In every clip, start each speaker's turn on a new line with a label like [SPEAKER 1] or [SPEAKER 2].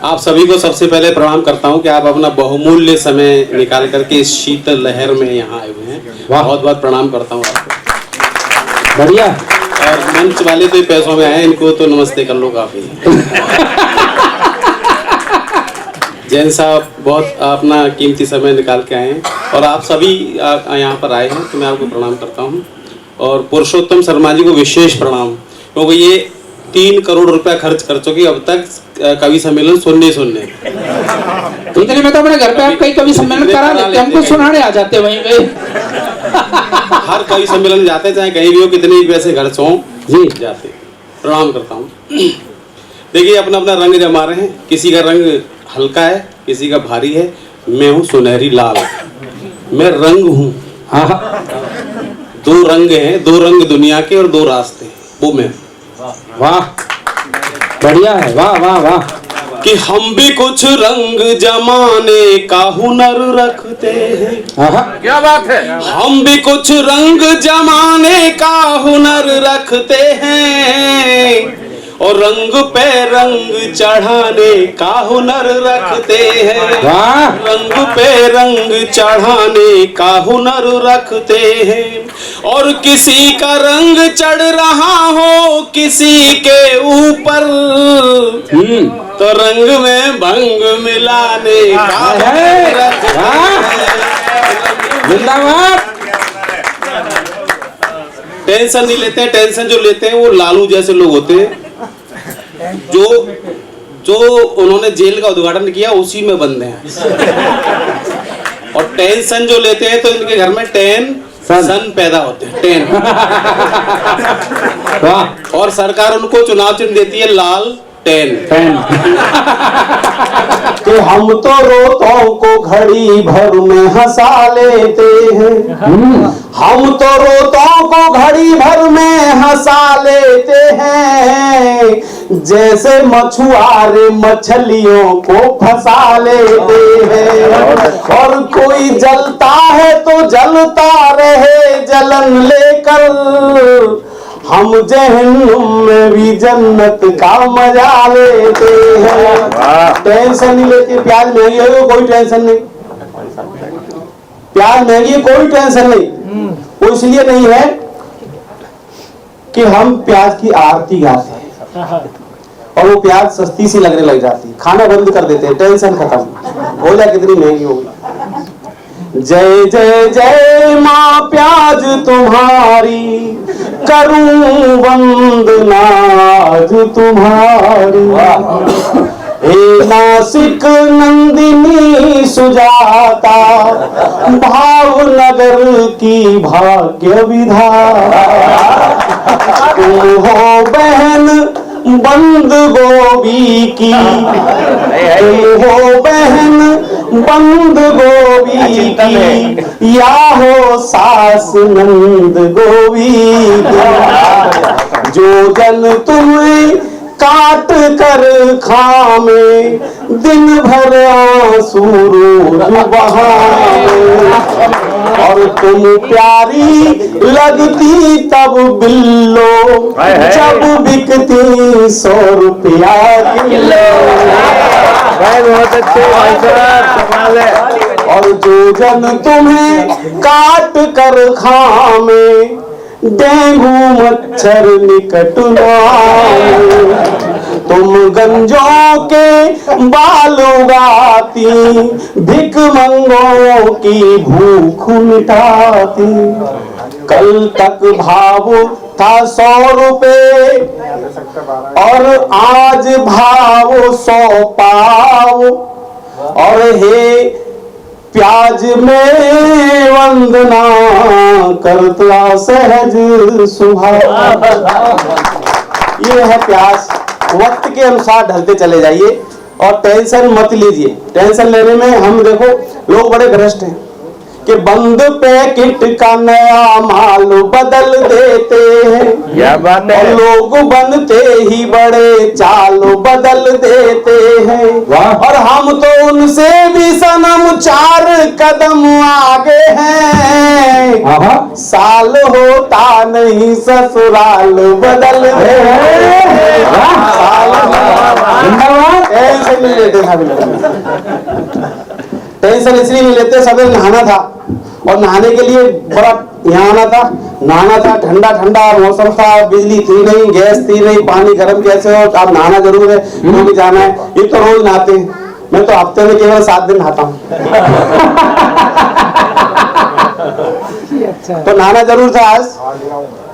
[SPEAKER 1] आप सभी को सबसे पहले प्रणाम करता हूं कि आप अपना बहुमूल्य समय निकाल करके इस शीतल लहर में यहाँ आए हुए हैं। बहुत बहुत प्रणाम करता हूं आपको।
[SPEAKER 2] बढ़िया।
[SPEAKER 1] और मंच वाले तो पैसों में आए, इनको तो नमस्ते कर लो काफी। जैन साहब बहुत अपना कीमती समय निकाल के आए हैं और आप सभी यहाँ पर आए हैं तो मैं आपको प्रणाम करता हूँ। और पुरुषोत्तम शर्मा जी को विशेष प्रणाम, क्योंकि ये 3 करोड़ रुपया खर्च कर चुकी अब तक कवि सम्मेलन सुनने।
[SPEAKER 2] इतने में तो अपने घर पे आप कई कवि सम्मेलन करा लेते, हमको सुनाने आ जाते वहीं पे।
[SPEAKER 1] हर कवि सम्मेलन जाते, चाहे कहीं भी हो, कितने भी पैसे खर्च हो जी जाते। प्रणाम करता हूँ। देखिए अपना अपना रंग जमा रहे हैं, किसी का रंग हल्का है, किसी का भारी है। मैं हूँ सुनहरी लाल, मैं रंग हूँ। हाँ, 2 रंग हैं, 2 रंग दुनिया के और 2 रास्ते, वो मैं।
[SPEAKER 2] वाह बढ़िया है, वाह वाह वाह।
[SPEAKER 1] कि हम भी कुछ रंग जमाने का हुनर रखते हैं।
[SPEAKER 2] क्या बात है।
[SPEAKER 1] हम भी कुछ रंग जमाने का हुनर रखते हैं और रंग पे रंग चढ़ाने का हुनर रखते हैं।
[SPEAKER 2] वाह।
[SPEAKER 1] रंग पे रंग चढ़ाने का हुनर रखते हैं। और किसी का रंग चढ़ रहा हो किसी के ऊपर तो रंग में भंग मिलाने का हुनर रखते हैं।
[SPEAKER 2] जिंदाबाद।
[SPEAKER 1] टेंशन नहीं लेते हैं, टेंशन जो लेते हैं वो लालू जैसे लोग होते हैं जो उन्होंने जेल का उद्घाटन किया उसी में बंद हैं। और टेंशन जो लेते हैं तो इनके घर में सन पैदा होते हैं, टेन। और सरकार उनको चुनाव चिन्ह देती है लाल टेन।
[SPEAKER 3] कि हम तो रोतों को घड़ी भर में हंसा लेते हैं। हम तो रोतों को घड़ी भर में हंसा लेते हैं। जैसे मछुआरे मछलियों को फंसा लेते हैं। और कोई जलता है तो जलता रहे जलन लेकर। हम जहन्नुम में भी जन्नत का मजा लेते हैं। टेंशन नहीं लेते। प्याज महंगी है कोई टेंशन नहीं, प्याज महंगी कोई टेंशन नहीं। वो इसलिए नहीं है कि हम प्याज की आरती गाते हैं और वो प्याज सस्ती सी लगने लग जाती है, खाना बंद कर देते हैं, टेंशन खत्म हो जाए कितनी महंगी होगी। जय जय जय माँ प्याज तुम्हारी करूं वंदना आज तुम्हारी। हे नासिक नंदिनी सुजाता भावनगर की भाग्य विधाता। तुम हो बहन बंद गोभी की, तुम हो बहन बंद गोभी की, या हो सास नंद गोभी की। जो जन तुम्हें काट कर खामे दिन भर आंसू रोज बहाए। और तुम प्यारी लगती तब बिल्लो जब बिकती 100 रुपया किलो। बहुत अच्छे भाई साहब। और जो जन तुम्हें काट कर खामे डेंगू मच्छर निकट न आए। तुम गंजों के बाल उगाती भिख मंगों की भूख मिटाती। कल तक भाव था 100 रुपए और आज भाव 100 पाव। और हे प्याज में वंदना करता सहज सुभाव। ये है प्याज। वक्त के अनुसार ढलते चले जाइए और टेंशन मत लीजिए। टेंशन लेने में हम देखो लोग बड़े भ्रष्ट हैं कि बंद पैकेट का नया माल बदल देते हैं।
[SPEAKER 4] क्या बात है।
[SPEAKER 3] और लोग बनते ही बड़े चाल बदल देते हैं। और हम तो उनसे भी सनम 4 कदम आगे हैं। साल होता नहीं ससुराल बदल देते हैं। टेंशन नहीं लेते था, टेंशन इसलिए नहीं लेते, सवेरे नहाना था और नहाने के लिए बड़ा यहाँ आना था, नहाना था, ठंडा ठंडा मौसम था, बिजली थी नहीं, गैस थी नहीं, पानी गर्म कैसे हो, आप नहाना जरूर है, क्योंकि जाना है। ये तो रोज नहाते हैं, मैं तो हफ्ते में केवल 7 दिन नहाता हूँ। तो नहाना जरूर था आज,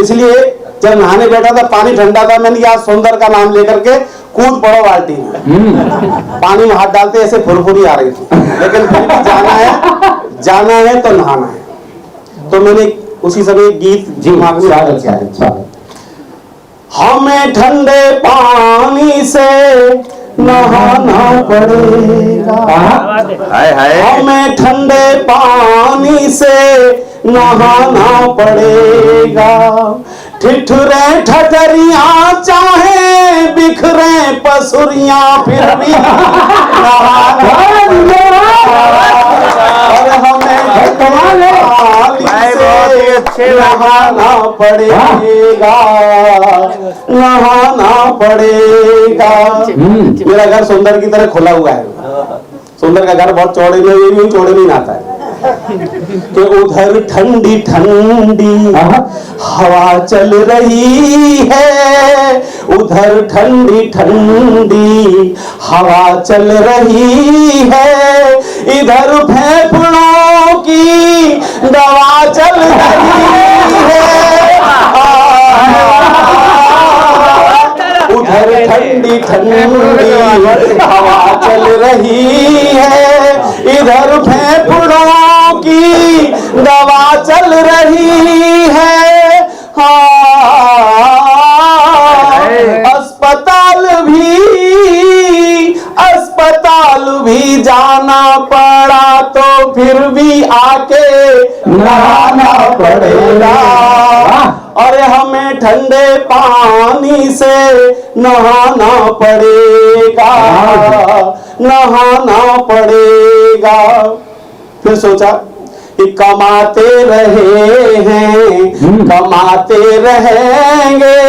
[SPEAKER 3] इसलिए जब नहाने बैठा था पानी ठंडा था, मैंने आज सुंदर का नाम लेकर के कूद पड़ो बाल्टी में। पानी में हाथ डालते ऐसे फुरफुरी आ रही थी, लेकिन फिर भी जाना है तो नहाना है। तो मैंने उसी समय गीत दिमाग में हमें ठंडे पानी से नहाना पड़ेगा, हमें ठंडे पानी से नहाना पड़ेगा। ठिठुरे ठठरियां चाहे बिखरे पसुरियां फिर भी नहाना और हमें नहाना पड़ेगा, नहाना पड़ेगा। मेरा घर सुंदर की तरह खुला हुआ है, सुंदर का घर बहुत चौड़े में, ये भी चौड़े में आता है। कि उधर ठंडी ठंडी हवा चल रही है, उधर ठंडी ठंडी हवा चल रही है, इधर फेफड़ों की दवा चल रही है। उधर ठंडी ठंडी हवा चल रही है, इधर फेफड़ों की दवा चल रही है। हाँ, अस्पताल भी जाना पड़ा तो फिर भी आके नहाना पड़ेगा। और हमें ठंडे पानी से नहाना पड़ेगा, नहाना पड़ेगा। फिर सोचा कि कमाते रहे हैं, कमाते रहेंगे,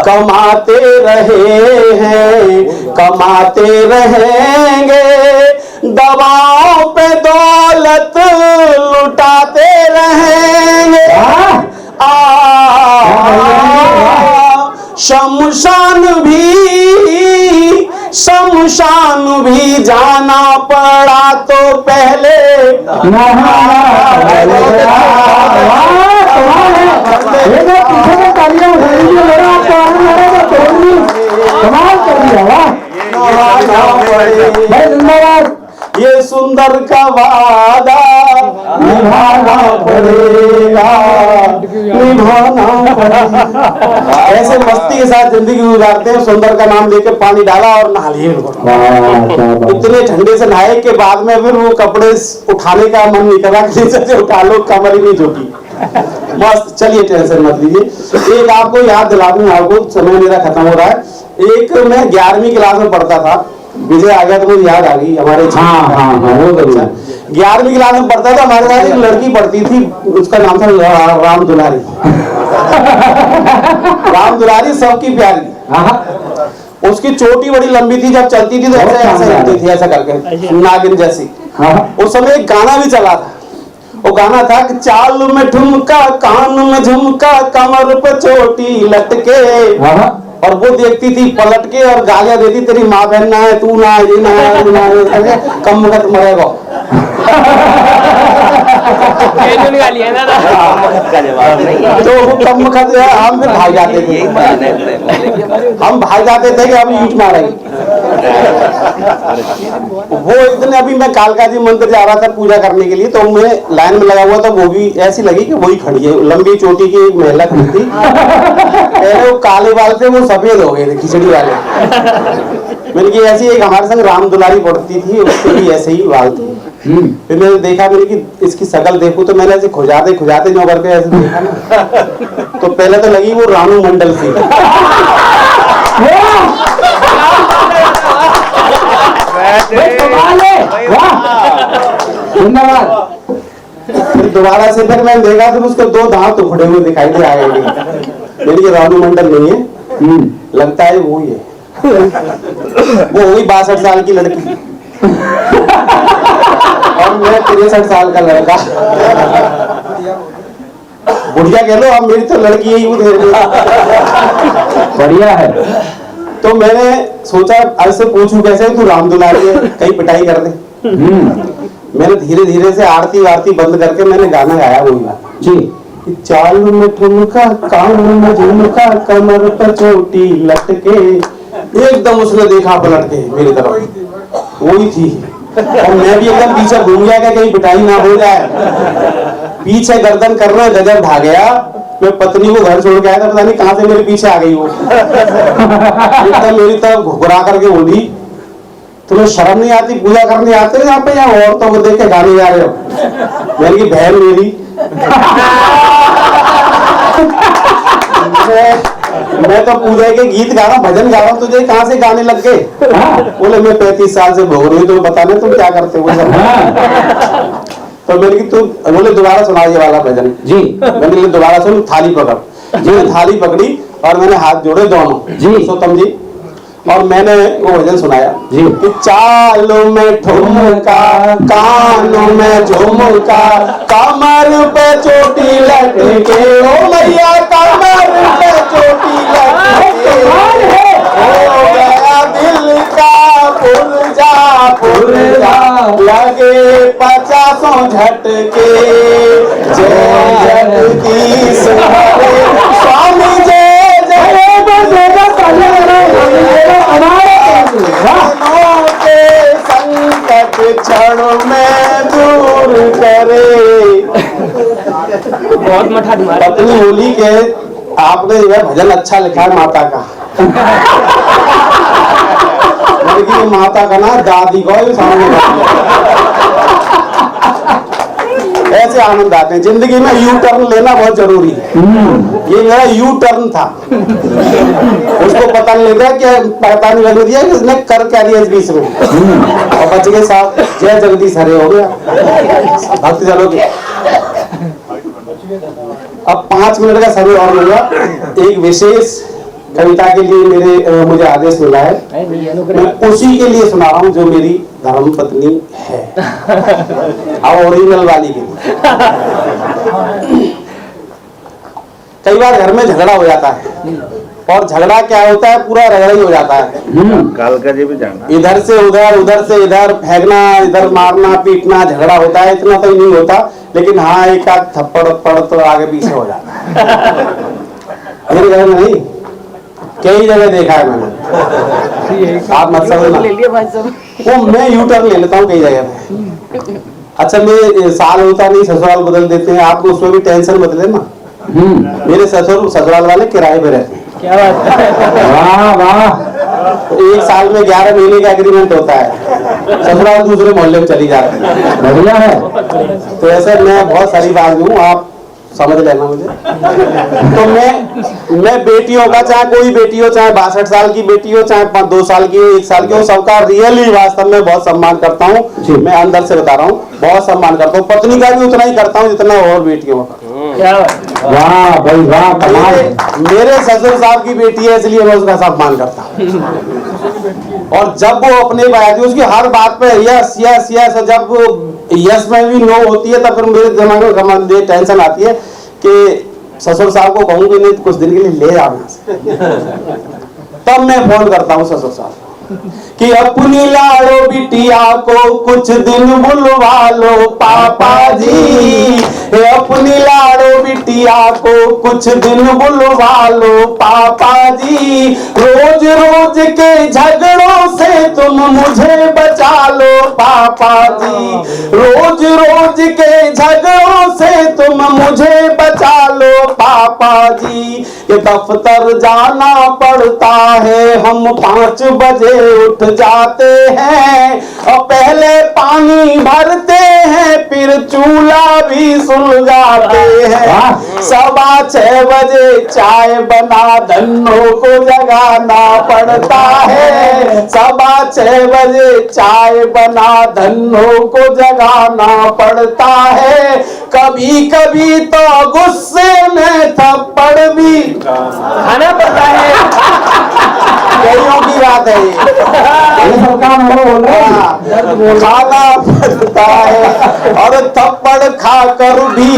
[SPEAKER 3] कमाते रहे हैं, कमाते रहेंगे, दवाओं पे दौलत लुटाते रहेंगे। शमशान भी जाना पड़ा तो पहले ये सुंदर का वादा निभाना पड़ेगा, निभाना पड़ेगा। ऐसे मस्ती के साथ जिंदगी गुजारते हैं। सुंदर का नाम लेके पानी डाला और नहा लिए। इतने ठंडे से नहाए के बाद में फिर वो कपड़े उठाने का मन नहीं करा, से उठा लो, कमर ही नहीं झुकी। मस्त। चलिए टेंशन मत लीजिए। एक आपको याद दिला दूं, आपको समय मेरा खत्म हो रहा है। एक मैं 11वीं क्लास में पढ़ता था, विजय आ गया तो मुझे याद आ गई हमारे। वो अच्छा 11वीं क्लास में पढ़ता था, हमारे साथ एक लड़की पढ़ती थी, उसका नाम था राम दुलारी। राम दुलारी सबकी प्यारी। उसकी चोटी बड़ी लंबी थी, जब चलती थी तो ऐसे ऐसे चलती थी, ऐसा करके नागिन जैसी। उस समय एक गाना भी चला था, वो गाना था कि चाल में ठुमका, कान में झुमका, कमर पे चोटी लटके। और वो देखती थी पलट के और गालियां देती, तेरी माँ बहन ना है, तू ना है, ये ना है, तू ना है, कम वक्त मरेगा। तो वो कम वक्त हम फिर भाग जाते थे, हम भाग जाते थे कि हम ईंट मारेंगे। वो एक दिन अभी मैं कालका जी मंदिर जा रहा था पूजा करने के लिए, तो मैं लाइन में लगा हुआ था, वो भी ऐसी लगी कि वही खड़ी है, लंबी चोटी की एक महिला खड़ी थी। पहले वो काले बाल थे, वो सफेद हो गए थे, खिचड़ी वाले। मैंने कि ऐसी एक हमारे संग राम दुलारी पढ़ती थी, उसके भी ऐसे ही बाल थे। फिर मैंने देखा, मैंने कि इसकी शकल देखूं, तो मैंने ऐसे खुजाते नो करके ऐसे देखा ना, तो पहले तो लगी वो रानू मंडल थी। फिर दोबारा से फिर मैंने देखा तो उसके 2 दांत उखड़े हुए दिखाई दे आए। मैंने कि रानू मंडल नहीं है, लगता है वो ही है। वो हुई 62 साल की लड़की और मैं 63 साल का लड़का। बुढ़िया कह लो, अब मेरी तो लड़की यही हूँ। बढ़िया है। तो मैंने सोचा आज से पूछूं कैसे, तू राम दुलारी है, कहीं पिटाई कर दे। मैंने धीरे धीरे से आरती वारती बंद करके मैंने गाना गाया वही जी। चाल में ठुमका, कान में झुमका, कमर पर चोटी लटके। एकदम उसने देखा पलट के मेरी तरफ, वही थी। और मैं भी एकदम पीछे घूम गया कि कहीं पिटाई ना हो जाए। पीछे गर्दन करना गजब ढा गया। मैं पत्नी को घर छोड़ के आया था, पता नहीं कहां से मेरे पीछे आ गई वो। एकदम मेरी तरफ घुघरा करके बोली, तुम्हें शर्म नहीं आती, पूजा करने आते हैं यहाँ पे, या औरतों को देख के गाने जा रहे हो? मैंने की बहन मेरी, मैं तो पूजा के गीत गा रहा हूँ, भजन गा रहा हूँ, तुझे कहाँ से गाने लग गए? बोले मैं 35 साल से भोग रही हूँ, तुम्हें पता नहीं तुम क्या करते हो सब। तो मैंने की तू, बोले दोबारा सुना ये वाला भजन जी। मैंने दोबारा सुन, थाली पकड़ जी। थाली पकड़ी और मैंने हाथ जोड़े दोनों जी, सोतम जी, और मैंने वो भजन सुनाया जी कि चालों में ठुमका, कानों में झुमका, कमर पे चोटी लटके, ओ मैया कमर पे चोटी लटके, हो गया दिल का पुरजा, लगे 50 झटके। जय जगदीश हरे स्वामी, जय जय के संकट क्षण में दूर करे। बहुत मठा पत्नी बोली के आपने जो है भजन अच्छा लिखा है माता का। लड़की माता का ना, दादी को सामने। ऐसे आनंद आते हैं जिंदगी में। यू टर्न लेना बहुत जरूरी है। ये मेरा यू टर्न था। उसको पता नहीं लगा कि पता नहीं लग दिया कि उसने कर क्या दिया इस बीच में, और बच गए साहब। जय जगदीश हरे हो गया, भक्ति चलोगे। अब 5 मिनट का समय और मिला। एक विशेष कविता के लिए मुझे आदेश मिला है, मैं उसी के लिए सुना रहा हूँ जो मेरी धर्म पत्नी है, अब ओरिजिनल वाली के लिए। कई बार घर में झगड़ा हो जाता है, और झगड़ा क्या होता है, पूरा रगड़ा ही हो जाता है।
[SPEAKER 4] काल का जी भी जाना,
[SPEAKER 3] इधर से उधर, उधर से इधर फेंकना, इधर मारना पीटना, झगड़ा होता है। इतना तो नहीं होता, लेकिन हाँ एक आध थप्पड़ पड़ तो आगे पीछे हो जाता है। मेरे घर में नहीं, कई जगह देखा है मैंने, आप मत समझना। वो मैं यू टर्न ले लेता हूँ कई जगह पे। अच्छा, मैं साल होता नहीं ससुराल बदल देते हैं, आपको उसमें भी टेंशन मत लेना। मेरे ससुराल वाले किराए पे रहते हैं। क्या बात है, वाह वाह। तो 1 साल में 11 महीने का एग्रीमेंट होता है, ससुराल दूसरे मोहल्ले में चली जाती है। बढ़िया है। तो ऐसे मैं बहुत सारी बात हूँ, आप समझ लेना मुझे। तो मैं बेटियों का, चाहे कोई बेटी हो, चाहे 62 साल की बेटी हो, चाहे 2 साल की हो, 1 साल की हो, सबका रियली वास्तव में बहुत सम्मान करता हूँ। मैं अंदर से बता रहा हूँ, बहुत सम्मान करता हूँ। पत्नी का भी उतना ही करता हूँ जितना और बेटियों का। वाह भाई वाह, मेरे ससुर साहब की बेटी है इसलिए मैं उसका सम्मान करता हूँ। और जब वो अपने बात, उसकी हर बात पे यस यस यस, जब वो यस में भी नो होती है तब फिर मेरे दिमाग में टेंशन आती है कि ससुर साहब को कहूंगी नहीं कुछ दिन के लिए ले आना। तब मैं फोन करता हूँ ससुर साहब कि अपनी लाड़ो बिटिया को कुछ दिन बुलवा लो पापा जी, अपनी लाड़ो बिटिया को कुछ दिन बुलवा लो पापा जी, रोज रोज के झगड़ों से तुम मुझे बचा लो पापा जी, रोज रोज के झगड़ों से तुम मुझे बचा लो पापा पापा जी, ये दफ्तर जाना पड़ता है, हम 5 बजे उठ जाते हैं और पहले पानी भरते हैं, फिर चूल्हा भी सुलगाते हैं। 6:15 बजे चाय बना धन्नों को जगाना पड़ता है, 6:15 बजे चाय बना धन्नों को जगाना पड़ता है। कभी कभी तो गुस्से में थप्पड़ भी खाना पड़ता है। कईयों की बात है ये खाना पड़ता है, और थप्पड़ खाकर भी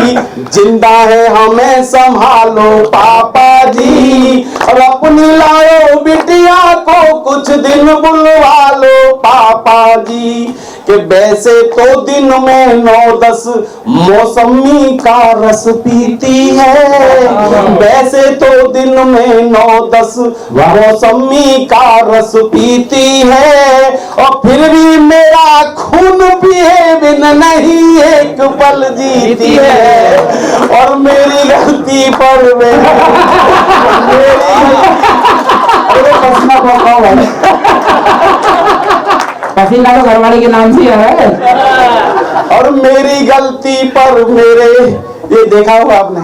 [SPEAKER 3] जिंदा है हमें संभालो पापा जी, और अपनी लाओ बिटिया को कुछ दिन बुलवा लो पापा जी, कि वैसे तो दिन में 9-10 मौसमी का रस पीती है, वैसे तो दिन में 9-10 मौसमी का रस पीती है, और फिर भी मेरा खून पिए बिन नहीं एक पल जीती है, और मेरी गलती पर
[SPEAKER 2] पसीना तो घरवाली के नाम से है।
[SPEAKER 3] और मेरी गलती पर मेरे, ये देखा होगा आपने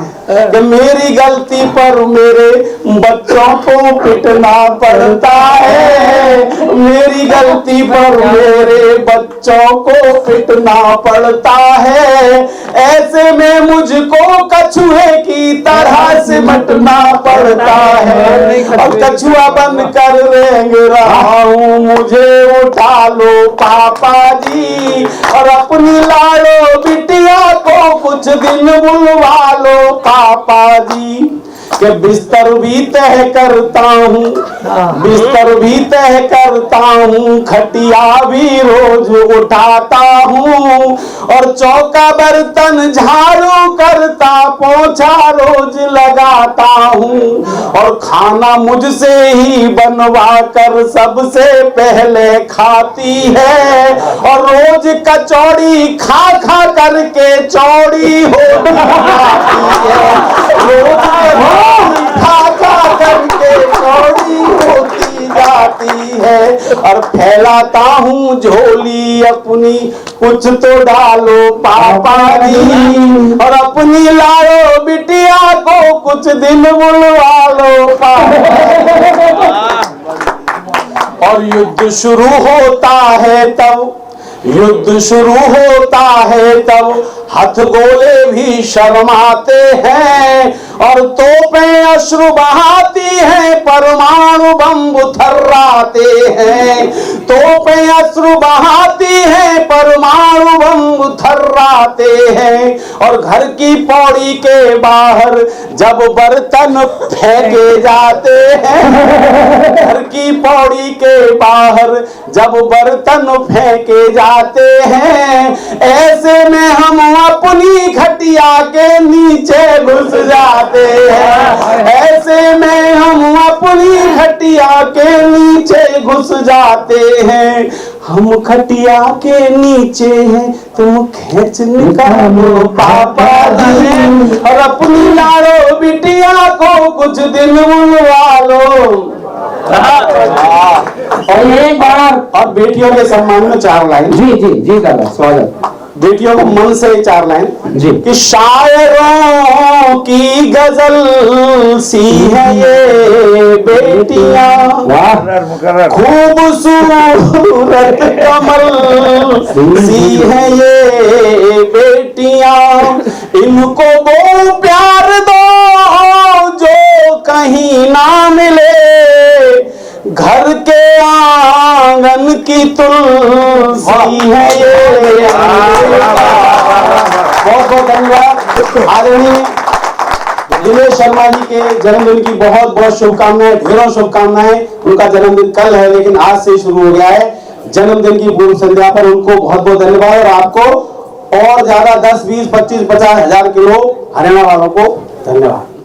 [SPEAKER 3] कि मेरी गलती पर मेरे बच्चों को पिटना पड़ता है, मेरी गलती पर मेरे बच्चों को पिटना पड़ता है। ऐसे में मुझको कछुए की तरह सिमटना पड़ता है, और कछुआ बन कर रेंग रहा हूँ, मुझे उठा लो पापा जी, और अपनी लाड़ो बिटिया को कुछ दिन बुलवा लो पापा जी, कि बिस्तर भी तय करता हूँ, बिस्तर भी तय करता हूँ, खटिया भी रोज उठाता हूँ, और चौका बर्तन झाड़ू करता पोछा रोज लगाता हूँ, और खाना मुझसे ही बनवा कर सबसे पहले खाती है, और रोज कचौड़ी खा खा करके चौड़ी हो जाती है, रोज खा खा करके चौड़ी होती जाती है, और फैलाता हूँ झोली अपनी, कुछ तो डालो पापा जी, और अपनी लाओ बिटिया को कुछ दिन बुलवा लो पापा। और युद्ध शुरू होता है तब, युद्ध शुरू होता है तब हथगोले भी शर्माते हैं, और तोपें अश्रु बहाती हैं, परमाणु बम थर्राते हैं, तोपें अश्रु बहाती हैं, परमाणु बम थर्राते हैं, और घर की पौड़ी के बाहर जब बर्तन फेंके जाते हैं, घर की पौड़ी के बाहर जब बर्तन फेंके जाते हैं, ऐसे में हम अपनी खटिया के नीचे घुस जाते हैं, ऐसे में हम अपनी खटिया के नीचे घुस जाते हैं। हम खटिया के नीचे हैं, तुम खींच निकालो पापा जी, और अपनी लाड़ो बिटिया को कुछ दिन बुलवा लो। और एक बार और बेटियों के सम्मान में 4 लाइन।
[SPEAKER 2] जी जी जी दादा, स्वागत।
[SPEAKER 3] बेटियों को मन से 4 लाइन
[SPEAKER 2] जी,
[SPEAKER 3] कि शायरों की गजल सी है ये बेटियां, खूबसूरत कमल सी है ये बेटियां, इनको वो प्यार दो जो कहीं ना मिले, घर के आंगन की तुलसी है ये। बहुत बहुत धन्यवाद। आदरणीय दिनेश शर्मा जी के जन्मदिन की बहुत बहुत शुभकामनाएं, ढेरों शुभकामनाएं। उनका जन्मदिन कल है लेकिन आज से शुरू हो गया है। जन्मदिन की पूर्व संध्या पर उनको बहुत बहुत धन्यवाद, और आपको और ज्यादा 10, 20, 25, 50 हजार किलो हरियाणा वालों को धन्यवाद।